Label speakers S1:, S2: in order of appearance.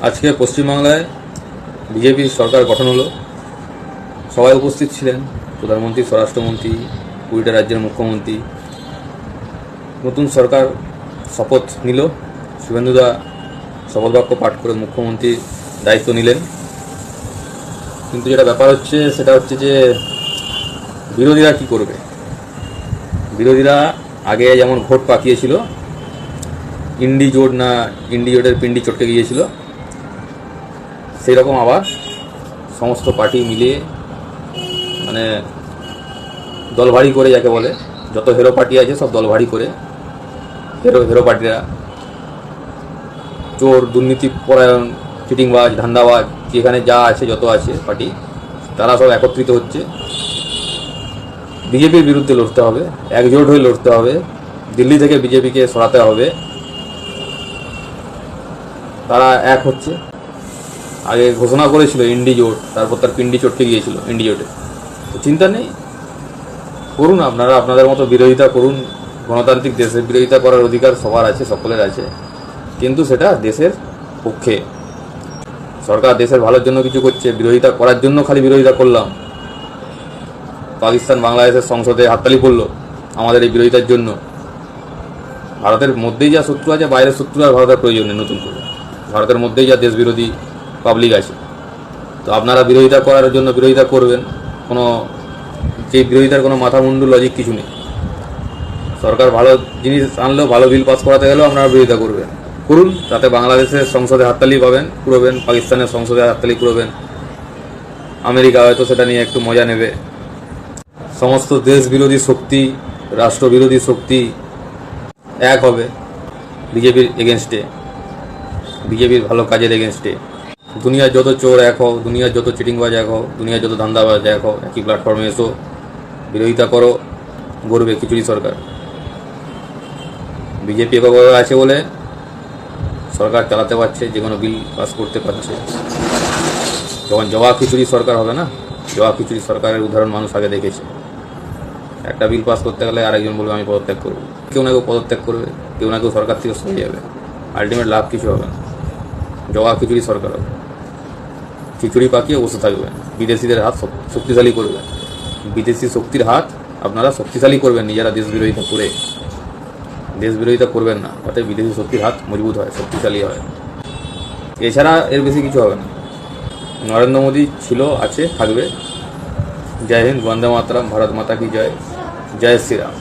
S1: আজকে পশ্চিমবাংলায় বিজেপি সরকার গঠন হলো। সবাই উপস্থিত ছিলেন, প্রধানমন্ত্রী, স্বরাষ্ট্রমন্ত্রী, 20টা রাজ্যের মুখ্যমন্ত্রী। নতুন সরকার শপথ নিল। শুভেন্দুদা শপথ বাক্য পাঠ করে মুখ্যমন্ত্রীর দায়িত্ব নিলেন। কিন্তু যেটা ব্যাপার হচ্ছে সেটা হচ্ছে যে বিরোধীরা কি করবে। বিরোধীরা আগে যেমন ভোট পাকিয়েছিল, ইন্ডি জোটের পিন্ডি চটকে গিয়েছিল, সেই রকম আবার সমস্ত পার্টি মিলিয়ে মানে দল ভারী করে, যাকে বলে যত হেরো পার্টি আছে সব দল ভারী করে হেরো পার্টিরা, চোর, দুর্নীতি পরায়ণ, চিটিংবাজ, ধান্দাবাজ, যেখানে যা আছে যত আছে পার্টি, তারা সব একত্রিত হচ্ছে। বিজেপির বিরুদ্ধে লড়তে হবে, একজোট হয়ে লড়তে হবে। দিল্লি থেকে বিজেপিকে সরাতে হবে। তারা এক হচ্ছে। আগে ঘোষণা করেছিল ইন্ডি জোট, তারপর তার পিন্ডি চটকে গিয়েছিল ইন্ডি জোটে। তো চিন্তা নেই, করুন আপনারা আপনাদের মতো বিরোধিতা করুন। গণতান্ত্রিক দেশের বিরোধিতা করার অধিকার সবার আছে, সকলের আছে, কিন্তু সেটা দেশের পক্ষে। সরকার দেশের ভালোর জন্য কিছু করছে, বিরোধিতা করার জন্য খালি বিরোধিতা করলাম। পাকিস্তান বাংলাদেশের সংসদে হাততালি পড়লো আমাদের এই বিরোধিতার জন্য। ভারতের মধ্যেই যা শত্রু আছে, বাইরের শত্রু আর ভারতের প্রয়োজন নেই নতুন করে। ভারতের মধ্যেই যা দেশ বিরোধী পাবলিক আছে, তো আপনারা বিরোধিতা করার জন্য বিরোধিতা করবেন। কোনো যে বিরোধিতার কোনো মাথা মুন্ডু লজিক কিছু নেই। সরকার ভালো জিনিস আনলেও, ভালো বিল পাস করাতে গেলেও আপনারা বিরোধিতা করুন। তাতে বাংলাদেশের সংসদে হাততালি কুড়োবেন, পাকিস্তানের সংসদে হাততালি কুড়োবেন, আমেরিকা হয়তো সেটা নিয়ে একটু মজা নেবে। সমস্ত দেশ বিরোধী শক্তি, রাষ্ট্রবিরোধী শক্তি এক হবে বিজেপির এগেনস্টে, বিজেপির ভালো কাজের এগেনস্টে। দুনিয়ার যত চোর এক হও, দুনিয়ার যত চিটিংবাজ এক হও, দুনিয়ার যত ধান্দাবাজ এক হও, একই প্ল্যাটফর্মে এসো, বিরোধিতা করো, গড়বে খিচুড়ি সরকার। বিজেপি এককভাবে আছে বলে সরকার চালাতে পারছে, যে কোনো বিল পাস করতে পারছে। যখন জবা খিচুড়ি সরকার হবে না, জবা খিচুড়ি সরকারের উদাহরণ মানুষ আগে দেখেছে। একটা বিল পাস করতে গেলে আরেকজন বলবে আমি পদত্যাগ করবো, কেউ না কেউ পদত্যাগ করবে, কেউ না কেউ সরকার থেকে সরে যাবে। আলটিমেট লাভ কিছু হবে না। জবা খিচুড়ি সরকার হবে, খিচুড়ি পাকিয়ে বসে থাকবেন, বিদেশিদের হাত শক্তিশালী করবেন। বিদেশি শক্তির হাত আপনারা শক্তিশালী করবেন নিজেরা দেশ বিরোধিতা করে। দেশ বিরোধিতা করবেন না, তাতে বিদেশি শক্তির হাত মজবুত হয়, শক্তিশালী হয়। এছাড়া এর বেশি কিছু হবে না। নরেন্দ্র মোদী ছিল, আছে, থাকবে। জয় হিন্দ, বন্দে মাতরম, ভারত মাতা কি জয়, জয় শ্রীরাম।